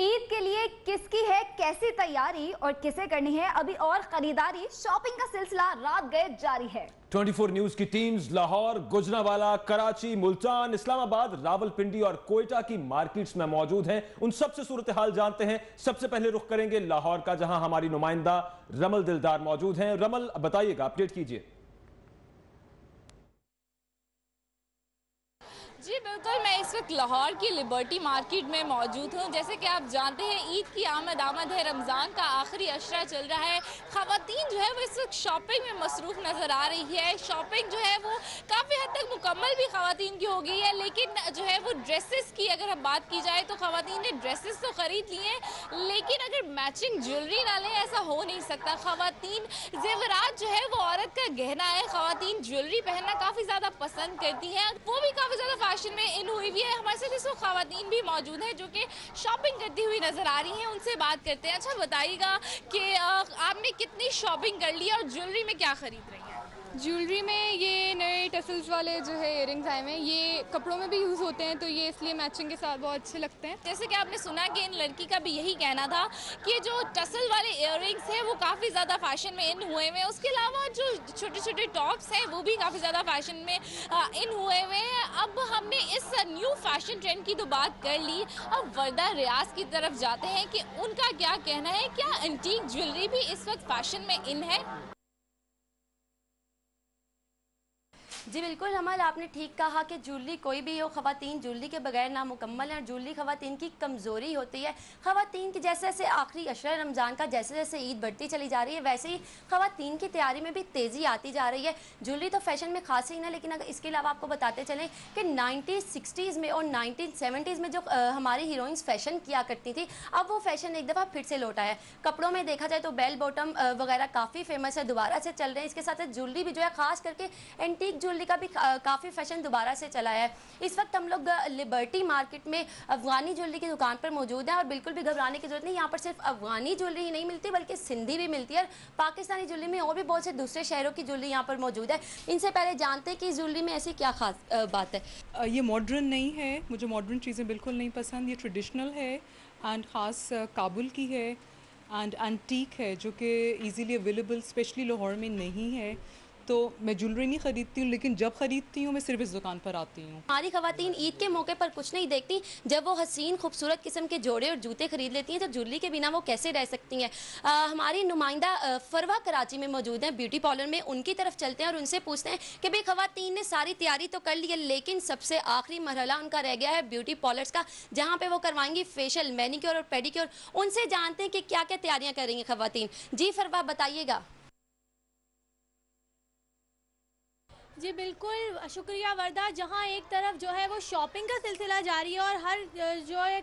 ईद के लिए किसकी है कैसी तैयारी और किसे करनी है अभी और खरीदारी, शॉपिंग का सिलसिला रात गए जारी है। 24 न्यूज की टीम्स लाहौर, गुजरांवाला, कराची, मुल्तान, इस्लामाबाद, रावलपिंडी और कोयटा की मार्केट्स में मौजूद हैं। उन सबसे सूरत हाल जानते हैं। सबसे पहले रुख करेंगे लाहौर का, जहां हमारी नुमाइंदा रमल दिलदार मौजूद हैं। रमल, बताइएगा, अपडेट कीजिए। जी बिल्कुल, मैं इस वक्त लाहौर की लिबर्टी मार्केट में मौजूद हूँ। जैसे कि आप जानते हैं, ईद की आमद है, रमज़ान का आखिरी अशरा चल रहा है। ख़वातीन जो है वो इस वक्त शॉपिंग में मसरूफ़ नज़र आ रही है। शॉपिंग जो है वो काफ़ी हद तक मुकम्मल भी ख़वातीन की हो गई है, लेकिन जो है वो ड्रेसेस की अगर हम बात की जाए तो ख़वातीन ने ड्रेसेस तो ख़रीद लिए, लेकिन अगर मैचिंग ज्वेलरी ना लें ऐसा हो नहीं सकता। ख़वातीन जेवरात जो है वो औरत का गहना है। ख़वातीन ज्वेलरी पहनना काफ़ी ज़्यादा पसंद करती हैं, वो भी काफ़ी ज़्यादा फैशन में इन हुई भी है। हमारे साथ इसमें ख़वातीन भी मौजूद हैं जो कि शॉपिंग करती हुई नजर आ रही हैं। उनसे बात करते हैं। अच्छा बताइएगा कि आपने कितनी शॉपिंग कर ली और ज्वेलरी में क्या खरीद रही हैं? ज्वेलरी में ये नए टसल्स वाले जो है इयरिंग्स आए हुए हैं, ये कपड़ों में भी यूज़ होते हैं, तो ये इसलिए मैचिंग के साथ बहुत अच्छे लगते हैं। जैसे कि आपने सुना कि इन लड़की का भी यही कहना था कि जो टसल वाले इयरिंग्स हैं वो काफ़ी ज़्यादा फैशन में इन हुए हैं। उसके अलावा जो छोटे छोटे टॉप्स हैं वो भी काफ़ी ज़्यादा फैशन में इन हुए हैं। अब हमने इस न्यू फैशन ट्रेंड की तो बात कर ली, अब वर्दा रियाज की तरफ जाते हैं कि उनका क्या कहना है। क्या एंटीक ज्वेलरी भी इस वक्त फैशन में इन है? जी बिल्कुल हमल, आपने ठीक कहा कि ज्वेलरी कोई भी हो, ख़वातीन ज्वेलरी के बगैर नामुकम्मल है। ज्वेलरी ख़वातीन की कमज़ोरी होती है। ख़वातीन की जैसे जैसे आखिरी अशरा रमज़ान का जैसे जैसे ईद बढ़ती चली जा रही है, वैसे ही ख़वातीन की तैयारी में भी तेज़ी आती जा रही है। ज्वेलरी तो फैशन में खास ही ना, लेकिन अगर इसके अलावा आपको बताते चलें कि 1960s में और 1970s में जो हमारी हीरोइंस फ़ैशन किया करती थी, अब वो फ़ैशन एक दफ़ा फिर से लौटा है। कपड़ों में देखा जाए तो बेल बॉटम वगैरह काफ़ी फेमस है, दोबारा से चल रहे हैं। इसके साथ ज्वेलरी भी जो है, ख़ास करके एंटीक ज्वेलरी का भी काफ़ी फैशन दोबारा से चला है। इस वक्त हम लोग लिबर्टी मार्केट में अफगानी ज्वेलरी की दुकान पर मौजूद हैं और बिल्कुल भी घबराने की जरूरत नहीं। यहाँ पर सिर्फ अफगानी ज्वेलरी ही नहीं मिलती, बल्कि सिंधी भी मिलती है और पाकिस्तानी ज्वेलरी में और भी बहुत से दूसरे शहरों की ज्वेलरी यहाँ पर मौजूद है। इनसे पहले जानते हैं कि ज्वेलरी में ऐसी क्या खास बात है। ये मॉडर्न नहीं है, मुझे मॉडर्न चीज़ें बिल्कुल नहीं पसंद। ये ट्रेडिशनल है एंड ख़ास काबुल की है एंड एंटीक है, जो कि ईज़िली अवेलेबल स्पेशली लाहौर में नहीं है। तो मैं ज्वेलरी नहीं ख़रीदती हूँ, लेकिन जब ख़रीदती हूँ मैं सिर्फ इस दुकान पर आती हूँ। हमारी ख़वातीन ईद के मौके पर कुछ नहीं देखती, जब वो हसीन खूबसूरत किस्म के जोड़े और जूते खरीद लेती हैं तो ज्वेलरी के बिना वो कैसे रह सकती हैं। हमारी नुमाइंदा फरवा कराची में मौजूद हैं, ब्यूटी पार्लर में। उनकी तरफ चलते हैं और उनसे पूछते हैं कि भाई ख़वातीन ने सारी तैयारी तो कर ली है, लेकिन सबसे आखिरी मरहला उनका रह गया है ब्यूटी पार्लर्स का, जहाँ पर वो करवाएंगी फेशियल, मैनिक्योर और पेडिक्योर। उनसे जानते हैं कि क्या क्या तैयारियाँ कर रही हैं ख़वातीन। जी फरवा, बताइएगा। जी बिल्कुल, शुक्रिया वर्दा। जहां एक तरफ जो है वो शॉपिंग का सिलसिला जारी है और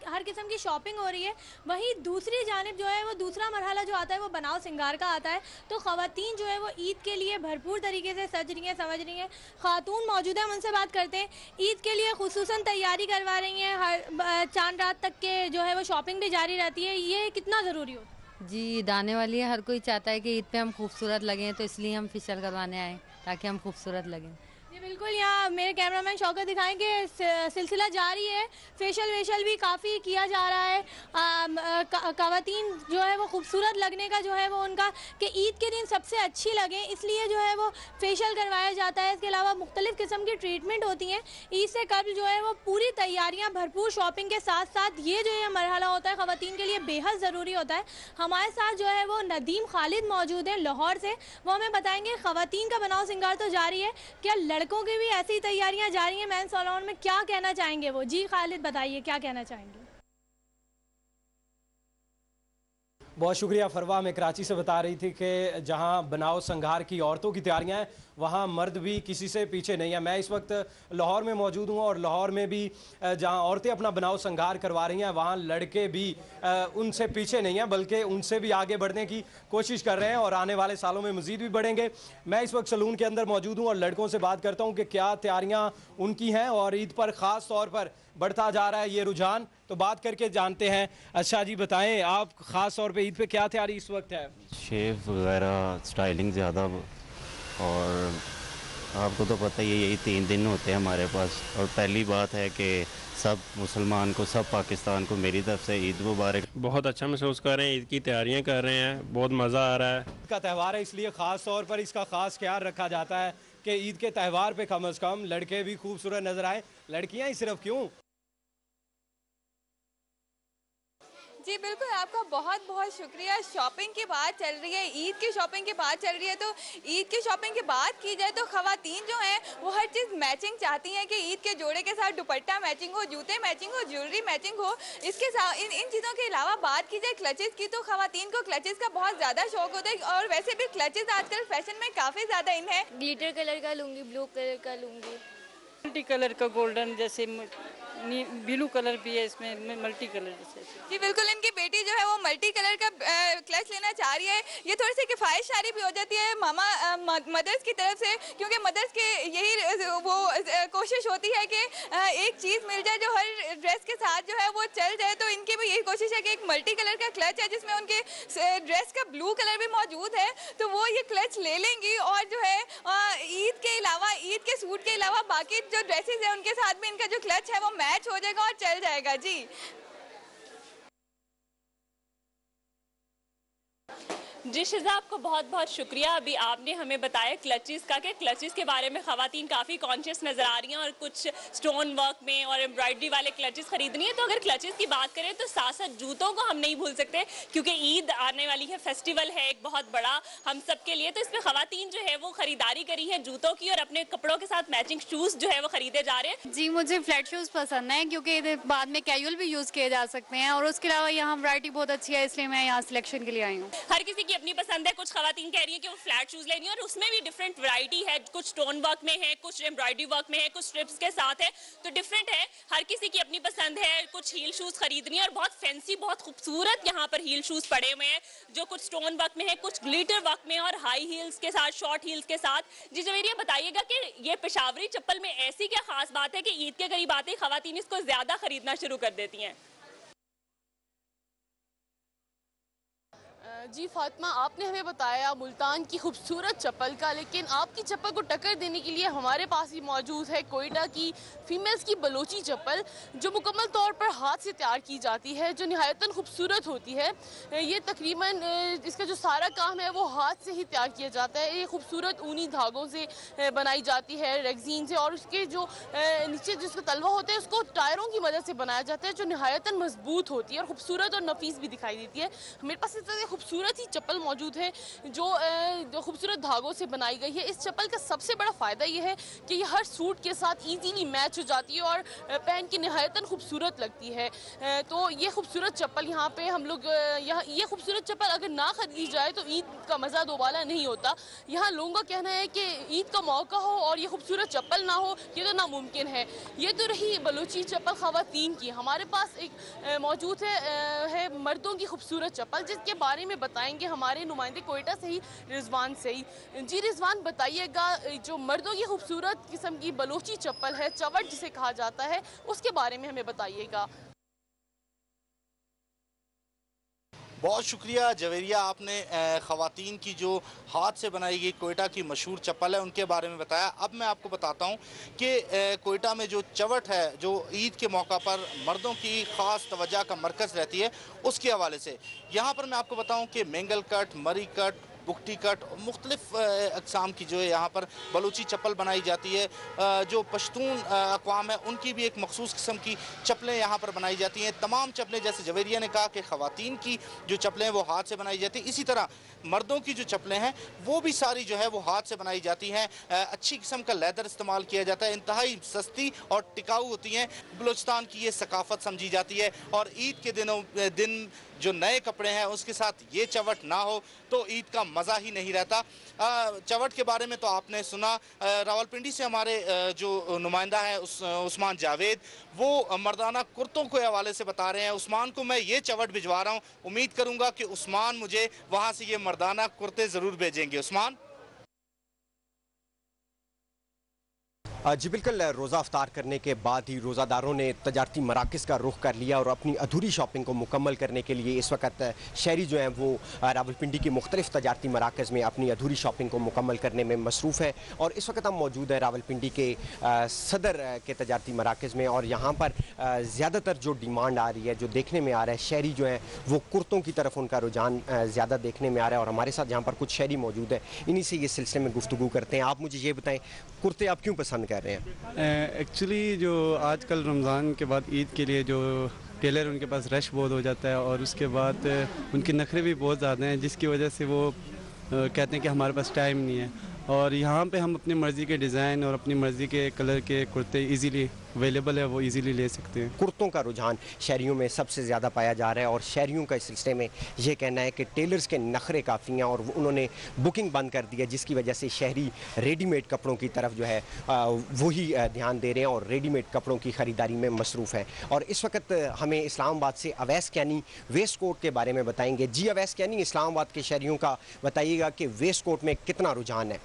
हर किस्म की शॉपिंग हो रही है, वहीं दूसरी जानिब जो है वो दूसरा मरहला जो आता है वो बनाव सिंगार का आता है। तो ख़वातीन जो है वो ईद के लिए भरपूर तरीके से सज रही हैं, समझ रही हैं। खातून मौजूद है, हम उनसे बात करते हैं। ईद के लिए खुसूसन तैयारी करवा रही हैं, हर चांद रात तक के जो है वो शॉपिंग भी जारी रहती है, ये कितना ज़रूरी हो? जी, ईद आने वाली है, हर कोई चाहता है कि ईद पे हम खूबसूरत लगें, तो इसलिए हम फेशियल करवाने आए ताकि हम खूबसूरत लगें। जी बिल्कुल, यहाँ मेरे कैमरामैन शौकत दिखाएंगे, सिलसिला जारी है। फेशियल वेशियल भी काफ़ी किया जा रहा है। ख़वातीन जो है वो खूबसूरत लगने का जो है वो उनका कि ईद के दिन सबसे अच्छी लगे, इसलिए जो है वो फेशियल करवाया जाता है। इसके अलावा मुख्तलिफ़ किस्म की ट्रीटमेंट होती हैं। ईद से कबल जो है वो पूरी तैयारियाँ भरपूर शॉपिंग के साथ साथ ये जो है मरहला होता है ख़वातीन के लिए बेहद ज़रूरी होता है। हमारे साथ जो है वो नदीम खालिद मौजूद हैं लाहौर से, वो हमें बताएंगे ख़वातीन का बनाव सिंगार तो जारी है, क्या लड़कों की भी ऐसी तैयारियां जारी हैं मेंस सैलून में? क्या कहना चाहेंगे वो? जी खालिद, बताइए क्या कहना चाहेंगे। बहुत शुक्रिया फरवा। मैं कराची से बता रही थी कि जहां बनाव संघार की औरतों की तैयारियां हैं, वहां मर्द भी किसी से पीछे नहीं है। मैं इस वक्त लाहौर में मौजूद हूं और लाहौर में भी जहां औरतें अपना बनाव संघार करवा रही हैं, वहां लड़के भी उनसे पीछे नहीं हैं, बल्कि उनसे भी आगे बढ़ने की कोशिश कर रहे हैं और आने वाले सालों में मज़ीद भी बढ़ेंगे। मैं इस वक्त सलून के अंदर मौजूद हूँ और लड़कों से बात करता हूँ कि क्या तैयारियाँ उनकी हैं और ईद पर ख़ास तौर पर बढ़ता जा रहा है ये रुझान, तो बात करके जानते हैं। अच्छा जी, बताएं आप ख़ास तौर पे ईद पे क्या तैयारी इस वक्त है? शेव वगैरह, स्टाइलिंग ज़्यादा और आपको तो पता ही है, यही 3 दिन होते हैं हमारे पास। और पहली बात है कि सब मुसलमान को, सब पाकिस्तान को मेरी तरफ से ईद मुबारक। बहुत अच्छा महसूस कर रहे हैं, ईद की तैयारियां कर रहे हैं, बहुत मज़ा आ रहा है। ईद का त्यौहार है, इसलिए ख़ास तौर पर इसका ख़ास ख्याल रखा जाता है कि ईद के त्यौहार पे कम से कम लड़के भी खूबसूरत नजर आए, लड़कियां ही सिर्फ क्यों। जी बिल्कुल, आपका बहुत बहुत शुक्रिया। शॉपिंग की बात चल रही है, ईद की शॉपिंग की बात चल रही है, तो ईद की शॉपिंग की बात की जाए तो ख़वातीन जो हैं वो हर चीज़ मैचिंग चाहती हैं कि ईद के जोड़े के साथ दुपट्टा मैचिंग हो, जूते मैचिंग हो, ज्वेलरी मैचिंग हो। इसके साथ इन चीज़ों के अलावा बात की जाए क्लचेज़ की, तो ख़वातीन को क्लचेज़ का बहुत ज़्यादा शौक होता है और वैसे भी क्लचेज़ आजकल फैशन में काफ़ी ज़्यादा इन है। ग्लिटर कलर का लूँगी, ब्लू कलर का लूँगी, मल्टी कलर का गोल्डन, जैसे ब्लू कलर भी है इसमें, मल्टी कलर जैसे। जी बिल्कुल, इनकी बेटी जो है वो मल्टी कलर का क्लच लेना चाह रही है। ये थोड़ी सी किफ़ायतशारी भी हो जाती है मदर्स की तरफ से, क्योंकि मदर्स के यही वो कोशिश होती है कि एक चीज़ मिल जाए जो हर ड्रेस के साथ जो है वो चल जाए। तो इनकी भी यही कोशिश है कि एक मल्टी कलर का क्लच है जिसमें उनके ड्रेस का ब्लू कलर भी मौजूद है, तो वो ये क्लच ले लेंगी और जो है ईद के अलावा, ईद के सूट के अलावा बाकी जो ड्रेसेस है उनके साथ भी इनका जो क्लच है वो मैच हो जाएगा और चल जाएगा। जी जी शिजा, आपको बहुत बहुत शुक्रिया। अभी आपने हमें बताया क्लचेस का, कि क्लचेस के बारे में ख़वातीन काफ़ी कॉन्शियस नज़र आ रही हैं और कुछ स्टोन वर्क में और एम्ब्रॉयडरी वाले क्लचेस ख़रीदनी है। तो अगर क्लचेस की बात करें तो साथ साथ जूतों को हम नहीं भूल सकते, क्योंकि ईद आने वाली है, फेस्टिवल है एक बहुत बड़ा हम सब के लिए। तो इसमें ख़वातीन जो है वो ख़रीदारी करी है जूतों की और अपने कपड़ों के साथ मैचिंग शूज़ जो है वो ख़रीदे जा रहे हैं। जी मुझे फ्लैट शूज़ पसंद है, क्योंकि बाद में कैजुअल भी यूज़ किए जा सकते हैं, और उसके अलावा यहाँ वैरायटी बहुत अच्छी है, इसलिए मैं यहाँ सिलेक्शन के लिए आई हूँ। हर किसी की अपनी पसंद है। कुछ ख़वातीन कह रही है कि वो फ्लैट शूज़ लेनी है और उसमें भी डिफरेंट वैरायटी है, कुछ स्टोन वर्क में है, कुछ एम्ब्रॉयडरी वर्क में है, कुछ स्ट्रिप्स के साथ है, तो डिफरेंट है। हर किसी की अपनी पसंद है। कुछ हील शूज़ खरीदनी है और बहुत फैंसी, बहुत खूबसूरत यहाँ पर हील शूज़ पड़े हुए हैं, जो कुछ स्टोन वर्क में है, कुछ ग्लिटर वर्क में और हाई हील्स के साथ, शॉर्ट हील्स के साथ। जी जवेरिया, बताइएगा कि ये पेशावरी चप्पल में ऐसी क्या खास बात है कि ईद के करीब आते ही ख़वातीन इसको ज़्यादा खरीदना शुरू कर देती हैं? जी फातिमा, आपने हमें बताया मुल्तान की खूबसूरत चप्पल का, लेकिन आपकी चप्पल को टक्कर देने के लिए हमारे पास ही मौजूद है कोयटा की फीमेल्स की बलोची चप्पल, जो मुकम्मल तौर पर हाथ से तैयार की जाती है, जो निहायतन खूबसूरत होती है। ये तकरीबन इसका जो सारा काम है वो हाथ से ही तैयार किया जाता है। ये खूबसूरत ऊनी धागों से बनाई जाती है, रेगजीन से, और उसके जो नीचे जिसका तलवा होता है उसको टायरों की मदद से बनाया जाता है, जो निहायतन मजबूत होती है और खूबसूरत और नफीस भी दिखाई देती है। हमारे पास इस तरह खूबसूरत ही चप्पल मौजूद है जो खूबसूरत धागों से बनाई गई है। इस चप्पल का सबसे बड़ा फ़ायदा ये है कि ये हर सूट के साथ इजीली मैच हो जाती है और पहन के निहायतन खूबसूरत लगती है। तो ये खूबसूरत चप्पल यहाँ पे हम लोग ये खूबसूरत चप्पल अगर ना खरीदी जाए तो ईद का मज़ा दोबारा नहीं होता। यहाँ लोगों का कहना है कि ईद का मौका हो और ये खूबसूरत चप्पल ना हो, ये तो नामुमकिन है। ये तो रही बलूची चप्पल ख़वातीन की। हमारे पास एक मौजूद है मर्दों की खूबसूरत चप्पल, जिसके बारे में बताएंगे हमारे नुमाइंदे कोयटा से ही, रिजवान से ही। जी रिजवान, बताइएगा जो मर्दों की खूबसूरत किस्म की बलोची चप्पल है, चवट जिसे कहा जाता है, उसके बारे में हमें बताइएगा। बहुत शुक्रिया जवेरिया, आपने ख़वातीन की जो हाथ से बनाई गई कोयटा की मशहूर चप्पल है उनके बारे में बताया। अब मैं आपको बताता हूँ कि कोयटा में जो चवट है, जो ईद के मौका पर मर्दों की ख़ास तवज्जो का मरकज़ रहती है, उसके हवाले से यहाँ पर मैं आपको बताऊँ कि मेंगल कट, मरी कट, बुकटी कट, मुख्तलिफ अक़साम की जो है यहाँ पर बलूची चप्पल बनाई जाती है। जो पश्तून अक़वाम है उनकी भी एक मखसूस किस्म की चप्पलें यहाँ पर बनाई जाती हैं। तमाम चप्पलें, जैसे जवेरिया ने कहा कि ख़वातीन की जो चप्पलें हैं वो हाथ से बनाई जाती हैं, इसी तरह मर्दों की जो चप्पलें हैं वो भी सारी जो है वो हाथ से बनाई जाती हैं। अच्छी किस्म का लेदर इस्तेमाल किया जाता है, इंतहाई सस्ती और टिकाऊ होती हैं। बलूचिस्तान की ये सकाफ़त समझी जाती है और ईद के दिन जो नए कपड़े हैं उसके साथ ये चवट ना हो तो ईद का मज़ा ही नहीं रहता। चवट के बारे में तो आपने सुना। रावलपिंडी से हमारे जो नुमाइंदा है उस्मान जावेद, वो मर्दाना कुर्तों के हवाले से बता रहे हैं। उस्मान को मैं ये चवट भिजवा रहा हूँ, उम्मीद करूँगा कि उस्मान मुझे वहाँ से ये मर्दाना कुर्ते ज़रूर भेजेंगे। उस्मान, जी बिल्कुल, रोज़ा अफ्तार करने के बाद ही रोज़ादारों ने तजारती मराकज़ का रुख कर लिया और अपनी अधूरी शॉपिंग को मुकम्मल करने के लिए इस वक्त शहरी जो हैं वो रावलपिंडी की मुख्तलिफ तजारती मराकज़ में अपनी अधूरी शॉपिंग को मुकम्मल करने में मसरूफ़ है। और इस वक्त हम मौजूद हैं रावलपिंडी के सदर के तजारती मराकज़ में, और यहाँ पर ज़्यादातर जो डिमांड आ रही है, जो देखने में आ रहा है, शहरी जो हैं वो कुर्तों की तरफ उनका रुझान ज़्यादा देखने में आ रहा है। और हमारे साथ यहाँ पर कुछ शहरी मौजूद हैं, इन्हीं से ये सिलसिले में गुफ्तगू करते हैं। आप मुझे ये बताएं, कुर्ते आप क्यों पसंद कर रहे हैं? एक्चुअली जो आजकल रमज़ान के बाद ईद के लिए जो टेलर उनके पास रश बहुत हो जाता है और उसके बाद उनके नखरे भी बहुत ज़्यादा हैं, जिसकी वजह से वो कहते हैं कि हमारे पास टाइम नहीं है। और यहाँ पे हम अपनी मर्ज़ी के डिज़ाइन और अपनी मर्ज़ी के कलर के कुर्ते इजीली अवेलेबल है, वो इजीली ले सकते हैं। कुर्तों का रुझान शहरियों में सबसे ज़्यादा पाया जा रहा है और शहरियों का इस सिलसिले में ये कहना है कि टेलर्स के नखरे काफ़ी हैं और उन्होंने बुकिंग बंद कर दी है, जिसकी वजह से शहरी रेडीमेड कपड़ों की तरफ जो है वही ध्यान दे रहे हैं और रेडीमेड कपड़ों की ख़रीदारी में मसरूफ़ हैं। और इस वक्त हमें इस्लामाबाद से अवैस कैनी वेस्ट कोट के बारे में बताएंगे। जी अवैस कैनी, इस्लामाबाद के शहरियों का बताइएगा कि वेस्ट कोट में कितना रुझान है?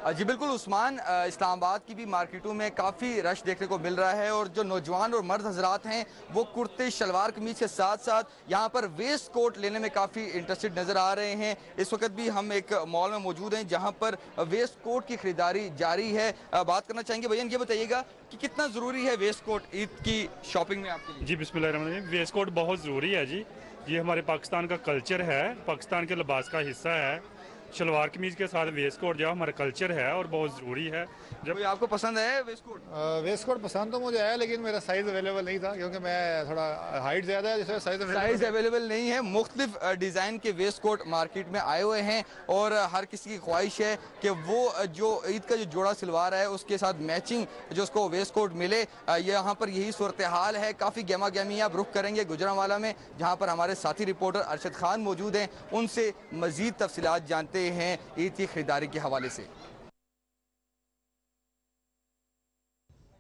जी बिल्कुल उस्मान, इस्लामाबाद की भी मार्केटों में काफ़ी रश देखने को मिल रहा है और जो नौजवान और मर्द हजरात हैं वो कुर्ते शलवार कमीज के साथ साथ यहाँ पर वेस्ट कोट लेने में काफ़ी इंटरेस्टेड नज़र आ रहे हैं। इस वक्त भी हम एक मॉल में मौजूद हैं जहाँ पर वेस्ट कोट की खरीदारी जारी है। बात करना चाहेंगे भैया, ये बताइएगा कि कितना ज़रूरी है वेस्ट कोट ईद की शॉपिंग में आपके लिए? जी बिस्मिल्लाह, वेस्ट कोट बहुत ज़रूरी है जी। ये हमारे पाकिस्तान का कल्चर है, पाकिस्तान के लिबास का हिस्सा है। शलवार कमीज के साथ वेस्ट कोट जो हमारा कल्चर है और बहुत ज़रूरी है। जब आपको पसंद है वेस्ट कोट? वेस्ट कोट पसंद तो मुझे है, लेकिन मेरा साइज़ अवेलेबल नहीं था क्योंकि मैं थोड़ा हाइट ज़्यादा है, जिससे साइज़ अवेलेबल नहीं है। मुख्तलिफ डिज़ाइन के वेस्ट कोट मार्केट में आए हुए हैं और हर किसी की ख्वाहिश है कि वो जो ईद का जो जोड़ा सलवार है उसके साथ मैचिंग जो उसको वेस्ट कोट मिले। यहाँ पर यही सूरत हाल है। काफ़ी गहमा गहमी आप रुख करेंगे गुजरांवाला में, जहाँ पर हमारे साथी रिपोर्टर अरशद खान मौजूद हैं, उनसे मज़ीद तफसीलात जानते हैं ईद की खरीदारी के हवाले से।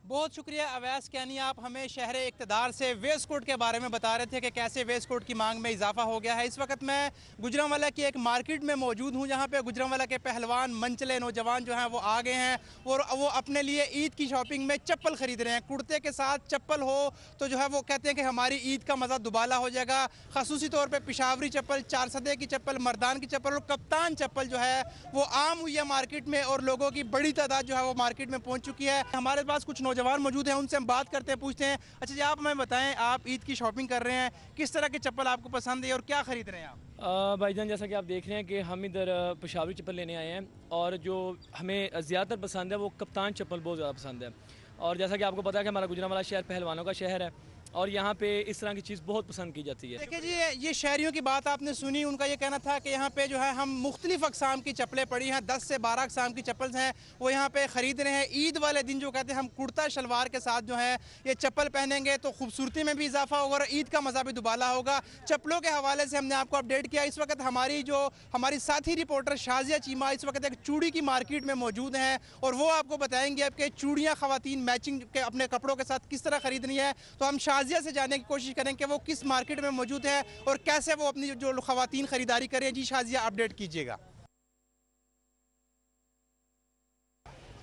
बहुत शुक्रिया अवैस कैनी, आप हमें शहर इक़्तिदार से वेस्ट कोट के बारे में बता रहे थे कि कैसे वेस्ट कोट की मांग में इजाफा हो गया है। इस वक्त मैं गुजरांवाला की एक मार्केट में मौजूद हूँ जहाँ पे गुजरांवाला के पहलवान मनचले नौजवान जो हैं वो आ गए हैं और वो अपने लिए ईद की शॉपिंग में चप्पल ख़रीद रहे हैं। कुर्ते के साथ चप्पल हो तो जो है वो कहते हैं कि हमारी ईद का मज़ा दुबाला हो जाएगा। ख़ुसूसी तौर पर पिशावरी चप्पल, 4 सदे की चप्पल, मर्दान की चप्पल और कप्तान चप्पल जो है वो आम हुई है मार्केट में और लोगों की बड़ी तादाद जो है वो मार्केट में पहुँच चुकी है। हमारे पास कुछ नौजवान मौजूद हैं, उनसे हम बात करते हैं, पूछते हैं। अच्छा जी, आप हमें बताएं, आप ईद की शॉपिंग कर रहे हैं, किस तरह के चप्पल आपको पसंद है और क्या खरीद रहे हैं आप? भाईजान, जैसा कि आप देख रहे हैं कि हम इधर पेशावरी चप्पल लेने आए हैं और जो हमें ज़्यादातर पसंद है वो कप्तान चप्पल बहुत ज़्यादा पसंद है। और जैसा कि आपको पता है कि हमारा गुजरांवाला शहर पहलवानों का शहर है और यहाँ पे इस तरह की चीज़ बहुत पसंद की जाती है। देखिए जी, ये शहरियों की बात आपने सुनी, उनका ये कहना था कि यहाँ पे जो है हम मुख्तलिफ अक़साम की चप्पलें पड़ी हैं, 10 से 12 अक़साम की चप्पल हैं वो यहाँ पे ख़रीद रहे हैं। ईद वाले दिन जो कहते हैं हम कुर्ता शलवार के साथ जो है ये चप्पल पहनेंगे तो खूबसूरती में भी इजाफा होगा और ईद का मज़ा भी दुबाला होगा। चप्पलों के हवाले से हमने आपको अपडेट किया। इस वक्त हमारी साथी रिपोर्टर शाजिया चीमा इस वक्त एक चूड़ी की मार्केट में मौजूद हैं और वो आपको बताएंगे अब कि चूड़ियाँ ख़वातीन मैचिंग के अपने कपड़ों के साथ किस तरह ख़रीदनी है। तो हम शाजिया से जानने की कोशिश करें कि वो किस मार्केट में मौजूद है और कैसे वो अपनी जो ख़वातीन खरीदारी करें। जी शाजिया, अपडेट कीजिएगा।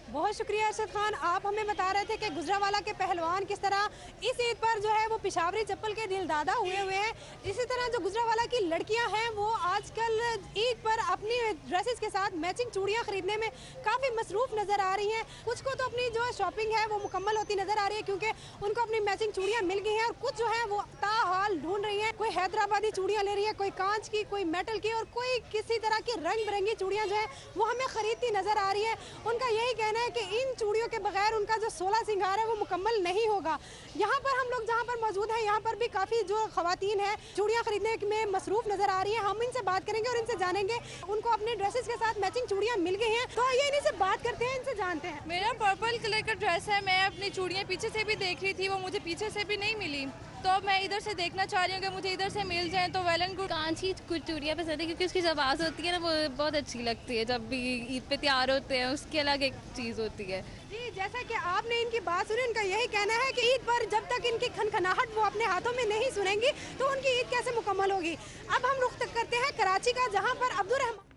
बहुत शुक्रिया अरशद खान, आप हमें बता रहे थे कि गुजरांवाला के पहलवान किस तरह इस ईद पर जो है वो पिशावरी चप्पल के दिलदादा हुए हैं। इसी तरह जो गुजरांवाला की लड़कियां हैं वो आजकल ईद पर अपनी ड्रेसेस के साथ मैचिंग चूड़ियां खरीदने में काफ़ी मसरूफ़ नज़र आ रही हैं। कुछ को तो अपनी जो शॉपिंग है वो मुकम्मल होती नज़र आ रही है क्योंकि उनको अपनी मैचिंग चूड़ियाँ मिल गई हैं और कुछ जो है वो ताहाल ढूंढ रही हैं। कोई हैदराबादी चूड़ियाँ ले रही है, कोई कांच की, कोई मेटल की और कोई किसी तरह की रंग बिरंगी चूड़ियाँ जो है वो हमें ख़रीदती नज़र आ रही है। उनका यही कहना है कि इन चूड़ियों के बगैर उनका जो 16 सिंगार है वो मुकम्मल नहीं होगा। यहाँ पर हम लोग जहाँ पर मौजूद हैं यहाँ पर भी काफ़ी जो ख़वातीन हैं चूड़ियाँ खरीदने में मसरूफ़ नज़र आ रही हैं। हम इनसे बात करेंगे और इनसे जानेंगे उनको अपने ड्रेसेस के साथ मैचिंग चूड़ियाँ मिल गई हैं। तो आइए इनसे बात करते हैं, इनसे जानते हैं। मेरा पर्पल कलर का ड्रेस है, मैं अपनी चूड़ियाँ पीछे से भी देख रही थी, वो मुझे पीछे से भी नहीं मिली, तो अब मैं इधर से देखना चाह रही हूँ कि मुझे इधर से मिल जाए तो वेल एंड गुड। कांच की कुछ चूड़ियाँ पसंद है क्योंकि उसकी जब आवाज़ होती है ना वो बहुत अच्छी लगती है। जब भी ईद पे तैयार होते हैं उसकी अलग एक चीज़ होती है। जी, जैसा कि आपने इनकी बात सुनी, उनका यही कहना है कि ईद पर जब तक इनकी खनखनाहट वो अपने हाथों में नहीं सुनेंगी तो उनकी ईद कैसे मुकम्मल होगी। अब हम रुख करते हैं कराची का, जहाँ पर अब्दुल रहमान